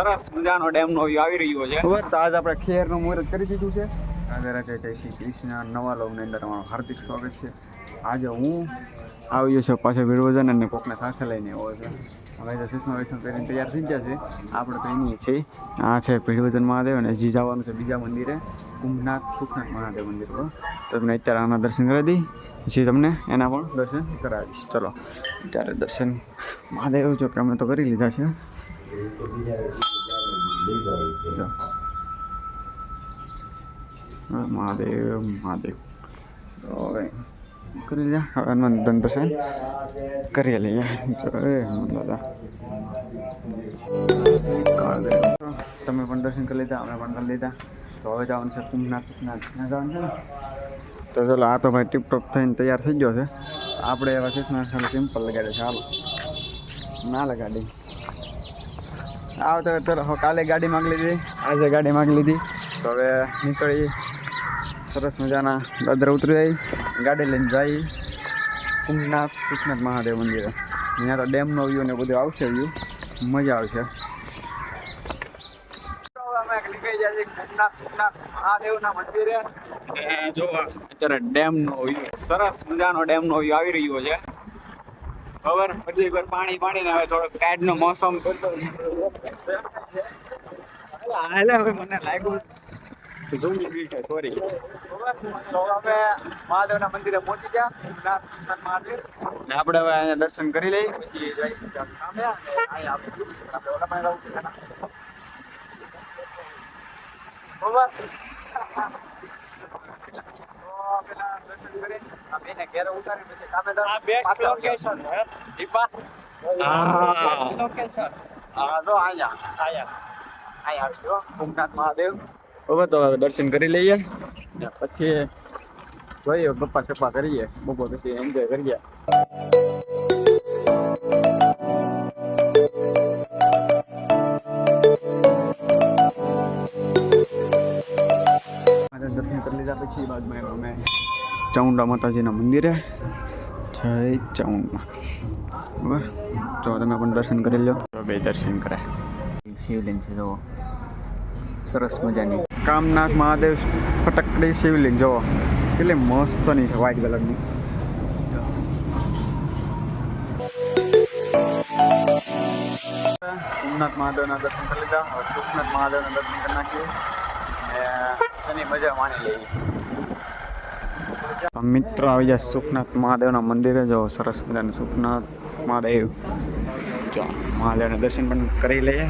સરસ મજાનો ડેમનો વ્યૂ આવી રહ્યો છે બરાબર. તો આજ આપણે ખેરનું મુહૂર્ત કરી દીધું છે. રાધે રાધે, જય શ્રી કૃષ્ણ. નવા લોગની અંદર તમારું હાર્દિક સ્વાગત છે. આજે હું આવ્યો છું પાછો વિડવજન અને કોકને સાથે લઈને આવ્યો છે. હવે તો સુષ્મા વૈષ્ણવ પહેરીને તૈયાર થઈ ગયા છે. આપણે તો એની છે આ છે વિડવજન મહાદેવ અને હજી જવાનું છે બીજા મંદિરે, કુંભનાથ સુખનાથ મહાદેવ મંદિર પર. તો તમને અત્યારે આના દર્શન કરાવી દઈ, પછી તમને એના પણ દર્શન કરાવીશ. ચલો અત્યારે દર્શન મહાદેવ જો કે અમે તો કરી લીધા છે. મહાદેવ મહાદેવ હવે કરી લીધા. હવે હનુમાન દર્શન કરી લઈએ. દાદા તમે પણ દર્શન કરી લીધા, અમે પણ કરી લીધા. તો હવે જવાનું છે કુંભનાથ જવાનું છે ને. તો ચલો આ તો ભાઈ ટીપટોપ થઈને તૈયાર થઈ ગયો છે. આપણે એવા ચશ્મા સિમ્પલ લગાડે છે. હાલો ના લગાડી આવ તો કાલે ગાડી માગી લીધી, આજે ગાડી માગી લીધી. તો હવે નીકળી સરસ મજાના દાદરા ઉતરી જાય, ગાડી લઈને જાય કુંભનાથ સુખનાથ મહાદેવ મંદિરે. અહીંયા તો ડેમનો વ્યૂ ને બધું આવશે, વ્યૂ મજા આવશે. મહાદેવના મંદિરે જો અત્યારે ડેમનો વ્યૂ, સરસ મજાનો ડેમનો વ્યૂ આવી રહ્યો છે. ખબર બધી વાર પાણી પાણી ને હવે થોડોક ટાઈડનો મોસમ હાલે. હવે મને લાગ્યું સોરી. હવે મહાદેવના મંદિરે પહોંચી ગયા મહાદેવ ને આપણે હવે અહીંયા દર્શન કરી લઈએ, પછી કુંભનાથ મહાદેવ. હવે તો દર્શન કરી લઈએ પછી જોઈએ ગપ્પા સપ્પા કરીએ, બપોર પછી એન્જોય કરીએ. દર્શન કરી લીધા પછી બાદમાં અમે ચામુંડા માતાજીના મંદિરે જય ચામુંડા. બરાબર, જો તમે પણ દર્શન કરી લો. બે દર્શન કરાય. શિવલિંગ છે જુઓ, સરસ મજાની કામનાથ મહાદેવ ફટકડી શિવલિંગ જુઓ કેટલી મસ્તની છે, વ્હાઈટ કલરની. સોમનાથ મહાદેવના દર્શન કરી લીધા. હવે સુખનાથ મહાદેવના દર્શન કરી નાખીએ અને એની મજા માણી લઈએ. મિત્રો આવી જાય સુખનાથ મહાદેવના મંદિરે. જો સરસ મજાનું સુખનાથ મહાદેવ. જો મહાદેવના દર્શન પણ કરી લઈએ.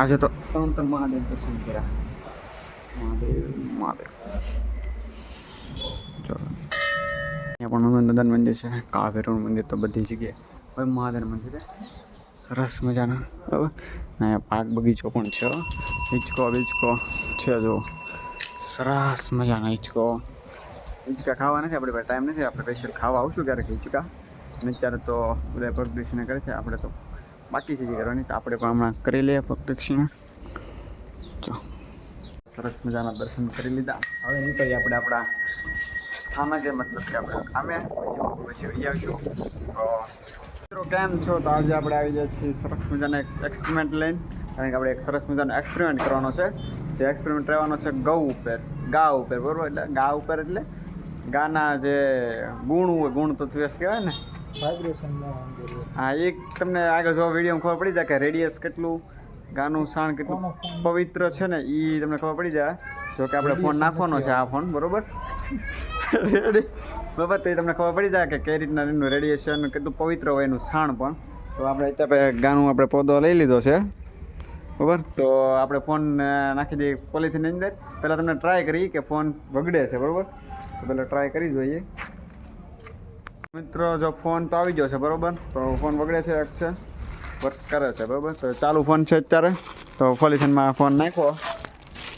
આજે તો ત્રણ મહાદેવ દર્શન કર્યા. મહાદેવ જો અહીંયા પણ હનુમાન દાદાનું મંદિર છે, કાળભૈરવનું મંદિર તો બધી જગ્યાએ. હવે મહાદેવ મંદિરે સરસ મજાના. બરાબર, અહીંયા પાક બગીચો પણ છે, હિંચકો બીચકો છે. જો સરસ મજાના હિંચકા ખાવા નથી આપણી પાસે, ટાઈમ નથી. આપણે સ્પેશિયલ ખાવા આવશું ક્યારેક હિંચકા. અને અત્યારે તો બધા પ્રદક્ષિણા કરે છે, આપણે તો બાકી છે કરવાની. તો આપણે પણ હમણાં કરી લઈએ પ્રદક્ષિણા. જો સરસ મજાના દર્શન કરી લીધા. હવે નીકળીએ આપણે આપણા સ્થાને, જે મતલબ કે આપણે કામે પછી આવીશું. તો મિત્રો કેમ છો? તો આજે આપણે આવી જાય છીએ સરસ મજાના એક એક્સપેરિમેન્ટ લઈને. કારણ કે આપણે એક સરસ મજાનો એક્સપેરિમેન્ટ કરવાનો છે. જે એક્સપેરિમેન્ટ રહેવાનો છે ગા ઉપર. બરાબર, એટલે ગા ઉપર એટલે ગાના જે ગુણ હોય, ગુણ તો ત્વેસ કહેવાય ને, વાઇબ્રેશન. હા, એક તમને આગળ જો વિડીયોમાં ખબર પડી જાય કે રેડિયસ કેટલું, ગાનું સાણ કેટલું પવિત્ર છે ને, એ તમને ખબર પડી જાય. જો કે આપણે ફોન નાખવાનો છે, આ ફોન બરાબર રેડી બરાબર. તો એ તમને ખબર પડી જાય કે કઈ રીતના એનું રેડિયેશન કેટલું પવિત્ર હોય, એનું સાણ પણ. તો આપણે અત્યારે ગાનું આપણે પૌધો લઈ લીધો છે બરાબર. તો આપણે ફોન નાખી દઈએ પોલિથીનની અંદર. પહેલાં તમને ટ્રાય કરી કે ફોન બગડે છે બરાબર. તો પહેલાં ટ્રાય કરી જોઈએ મિત્રો. જો ફોન તો આવી ગયો છે બરાબર. તો ફોન બગડે છે, એક છે વર્ક કરે છે બરાબર. તો ચાલુ ફોન છે અત્યારે. તો પોલિથીનમાં ફોન નાખ્યો.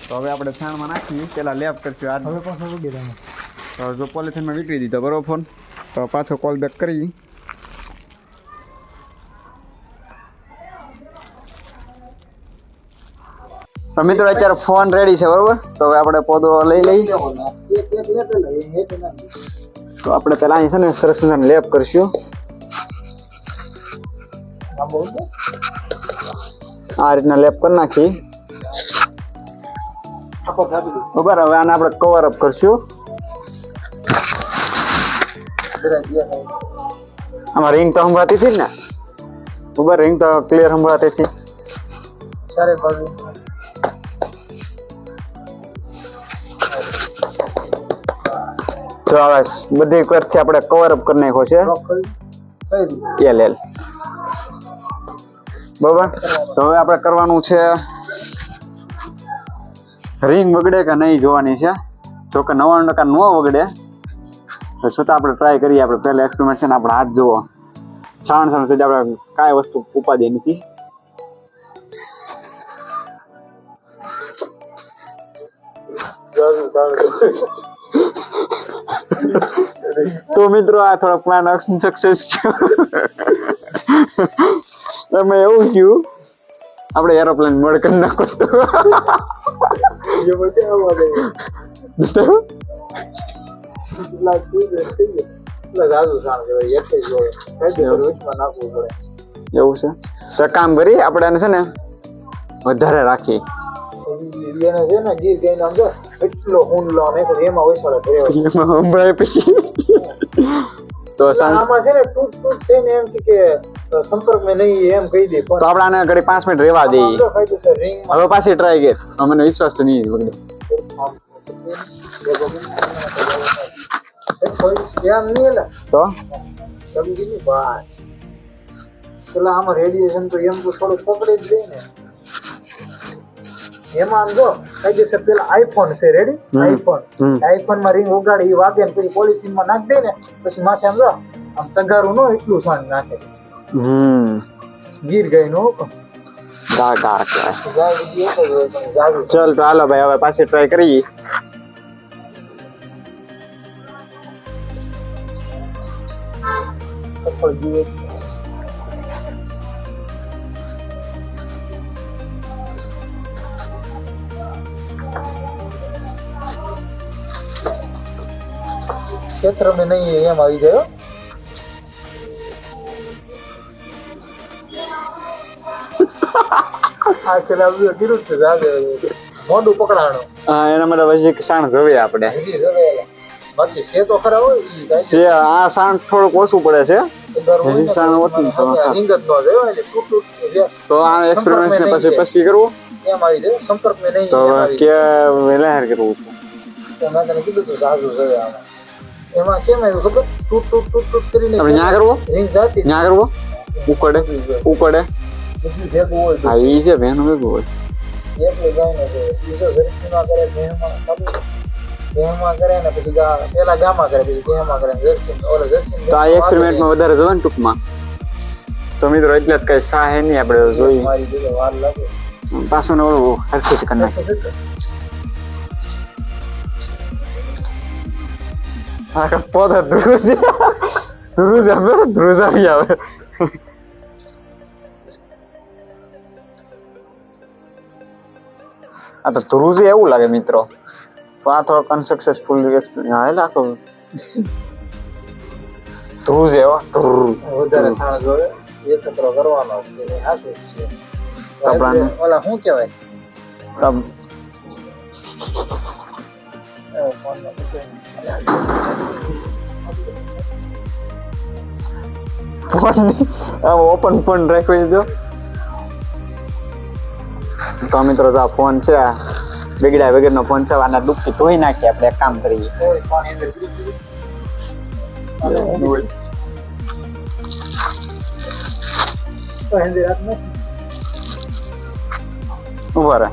તો હવે આપણે છાણમાં નાખીએ, પહેલાં લેપ કરશું. આ હવે પાછો ઉડી રહ્યો. તો જો પોલિથીનમાં વિકળી દીધો બરાબર ફોન. તો પાછો કોલ બેક કરી. તો મિત્રો અત્યારે ફોન રેડી છે બરોબર. તો હવે આપણે પૌધો લઈ લઈએ. તો આપણે પહેલા અહીં છે ને સરસ મજાનો લેપ કરશું. આ રીતના લેપ કરી નાખી બરાબર. હવે આને આપણે કવર અપ કરશું. આમાં રિંગ તો સંભળાતી હતી ને બરાબર, રિંગ તો ક્લિયર સંભળાતી હતી. ચારે બાજુ તો હવે બધી કરથી આપણે કવર અપ કરી નાખ્યો છે એલ બરાબર. તો હવે આપણે કરવાનું છે રિંગ વગડે કે નહીં જોવાની છે. જો કે 99% ન વગડે તો છતાં આપણે ટ્રાય કરીએ. આપણે પહેલા એક્સપેરિમેન્ટ છે ને આપણે હાથ જુઓ, છાણ સુધી આપણે કાંઈ વસ્તુ ઉપાડી નથી. તો મિત્રો આ થોડો પ્લાન સક્સેસ છે. તમે એવું થયું આપણે એરોપ્લેન મોડ કરી નાખો તો એવું છે. તો કામ કરી આપણે આને છે ને વધારે રાખી એટલો હુંડલો એમાં સંભળાય પછી. તો આમાં છે ને તૂટ થઈને એમ કે સંપર્કમાં નહીં એમ કહી દે. તો આપણે આને ઘડી 5 મિનિટ રહેવા દઈએ. હવે પાછી ટ્રાય કર, મને વિશ્વાસ તો નહીં વગડે. તો પેલા આમાં રેડિયેશન તો એમ તો થોડું પકડી જ દે ને. એમાં આમ જો કાયદેસર પેલા આઈફોન છે રેડી, આઈફોન માં રિંગ ઉગાડે એ વાગે ને પછી પોલિથીન માં નાખી દે ને પછી માથે આમ જો આમ તગારું નો એટલું સાંજ નાખે. ગીર ગઈ નો ચલ તો હાલો ભાઈ હવે પાછી ટ્રાય કરીએ. ક્ષેત્ર में नहीं એમ આવી ગયો. આ પેલા કીધું છે મોઢું પકડાણું. હા એના માટે પછી સાણ જોવે આપણે. બાકી છે તો ખરા હોય છે આ સાણ થોડુંક ઓછું પડે છે. તો આ એક્સપેરિમેન્ટ ને પછી કરવું એમ આવી જાય સંપર્ક में नहीं. તો કે વેલાર કરવું છે મેં તને કીધું તો સાજુ જોવે આમાં. એમાં કેમ આવ્યું ખબર? તૂટ કરીને આપણે ન્યા કરવો, રિંગ જાતી ન્યા કરવો ઉકડે બધું ભેગું હોય. હા ઈ છે ભેનું ભેગું હોય. એટલે જાય ને બીજો ઝડપીમાં કરે ભેમાં કરે ને પછી પેલા ગામમાં કરે પછી ભેમાં કરે જર્સી. તો આ એક્સપેરિમેન્ટમાં વધારે જોવે ને ટૂંકમાં. તો મિત્રો એટલે જ કઈ સાહે નહીં આપણે જોઈએ. મારી જોડે વાર લાગે પાછું ને ઓલું હરખી જ કરી નાખે. આ પોતા ધ્રુજ આવી આવે. આ તો ધ્રુજ એવું લાગે મિત્રો. તો આ થોડોક અનસક્સેસફુલ આખો ધ્રુજ એવો વધારે થાણ જોવે એકત્ર કરવાનો ઓલા શું કહેવાય ઓપન ફોન રાખવી દીધો. તો મિત્રો આ ફોન છે બગડ્યા વગરનો ફોન છે. આના દુઃખથી ધોઈ નાખીએ આપણે એક કામ કરીએ. ઉભા રહે.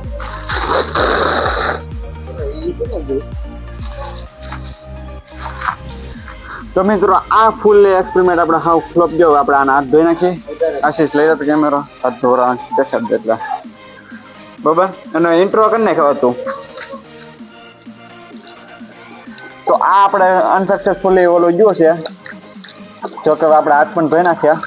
તો મિત્રો આ ફૂલ એક્સપેરિમેન્ટ આપણે હાવ ફ્લોપ ગયો. આપણે આના હાથ ધોઈ નાખીએ. આશીષ લઈ જતો કેમેરો હાથ ધોરા દેખાડ એટલે બરાબર. એનો ઇન્ટ્રો કરી નાખ્યો હતું. તો આ આપણે અનસક્સેસફુલી ઓલું ગયો છે. જો કે આપણે હાથ પણ ધોઈ નાખ્યા.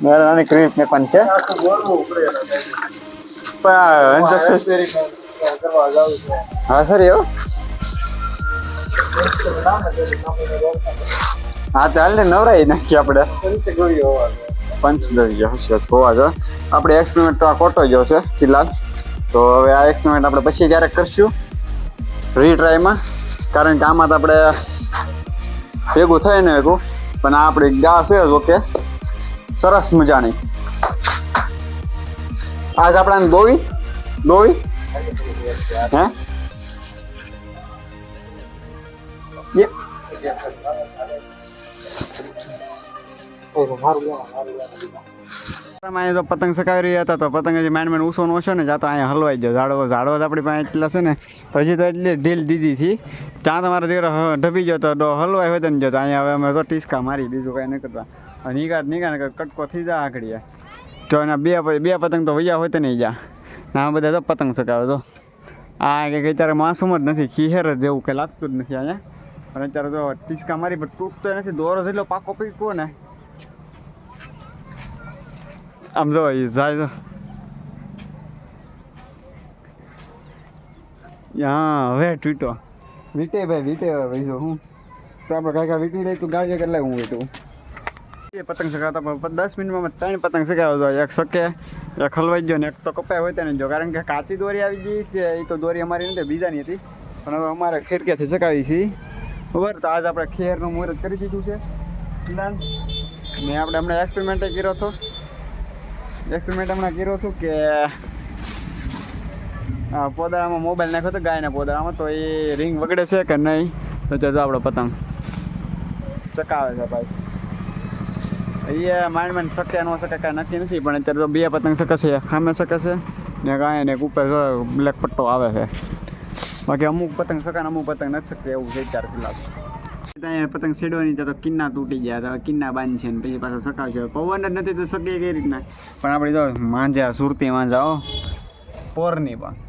નાની ક્રીમ ને પણ છે પણ હા સર એવો હા ચાલ ને નવરાઈ નાખીએ આપણે પંચગોળી હોવા પંચદળીય હશે હોવા જો આપણે એક્સપેરિમેન્ટ તો આ ખોટો જ છે ફિલહાલ તો હવે આ એક્સપેરિમેન્ટ આપણે પછી ક્યારેક કરશું રીટ્રાયમાં કારણ કે આમાં તો આપણે ભેગું થાય ને ભેગું પણ આ આપણી ગા છે ઓકે સરસ મજાની આજ આપણે દોવી હે અહીંયા તો પતંગ સકાવી રહ્યા હતા તો પતંગ હજી માંડ ઊંસો નો છે ને જ્યાં તો અહીંયા હલવાઈ ગયો ઝાડવો આપણી પાસે એટલા છે ને પછી તો એટલી ઢીલ દીધી હતી ત્યાં તમારો દીકરો ઢબી ગયો તો હલવાઈ હોય તો ને જતો અહીંયા હવે અમે તો ટીસકા મારી બીજું કાંઈ નહીં કરતા નીકળે કટકો થઈ જાય આગળ તો એના બે પતંગ તો વૈયા હોય તો નહીં જા ના બધા તો પતંગ સકાવે તો આ કે અત્યારે માસૂમ જ નથી ખીહેર જ જેવું કંઈ લાગતું જ નથી અહીંયા અને અત્યારે જો ટીસકા મારી પણ તૂટતો નથી દોરો જેટલો પાકો પીકો ને આમ જો એ જાય તો હા હવે ટ્વીટો વીટે ભાઈ ભાઈ જો હું તો આપણે કાંઈ વીટી લઈ તું ગાડી કેટલા હું વીટું એ પતંગ સકાવતા પણ 10 મિનિટમાં 3 પતંગ સકાવ્યો હતો એક સકે એક હલવાઈ ગયો ને એક તો કપાય હોય તેને જો કારણ કે કાચી દોરી આવી ગઈ કે એ તો દોરી અમારી નથી બીજાની હતી પણ હવે અમારે ખીરકેથી સકાવી છીએ બરાબર તો આજ આપણે ખેરનું મુહૂર્ત કરી દીધું છે ને આપણે હમણાં એક્સપેરિમેન્ટ કર્યો હતો કે પોદળામાં મોબાઈલ નાખ્યો હતો ગાયના પોદળામાં તો એ રિંગ વગડે છે કે નહીં તો જો આપણો પતંગ ચકાવે છે ભાઈ એ માંડ શકે ન શકે કાંઈ નક્કી નથી પણ અત્યારે તો 2 પતંગ શકશે ખામે શકશે ને કાંઈ ને ઉપર બ્લેક પટ્ટો આવે છે બાકી અમુક પતંગ શકે અમુક પતંગ નથી શકते એવું છે 4 કલાક ત્યાં પતંગ છેડવાની તો કિન્ના તૂટી ગયા તો કિન્ના બાંધ છે ને પછી પાછા સકાવશે પવન જ નથી તો શકે કઈ રીતના પણ આપણે જો માંજા સુરતી માંજા પોરની પણ